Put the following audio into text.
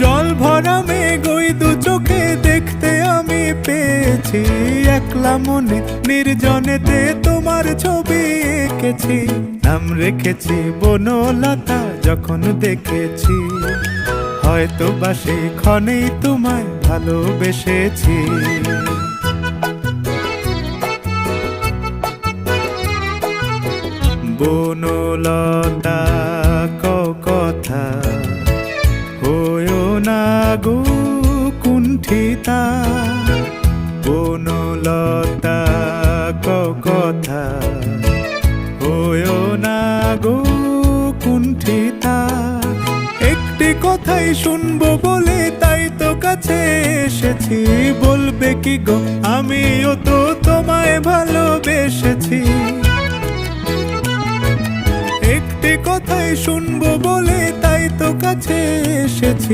জল ভরা মেঘ ওই দু চোখে দেখতে আমি পেয়েছি, একলা মনে নির্জনেতে তোমার ছবি এঁকেছি। নাম রেখেছি বনলতা যখন দেখেছি, হয়তো বা সেই ক্ষণেই তোমায় ভালোবেসেছি। বনলতা কথা হয়ো না গো কুণ্ঠিতা, বনলতা কথা হয়ো না গো কুণ্ঠিতা। একটি কথাই শুনবো বলে তাই তো কাছে এসেছি, বলবে কি গো আমিও তো তোমায় ভালোবেসেছি। একটি কথাই শুনবো বলে তাই তো কাছে এসেছি।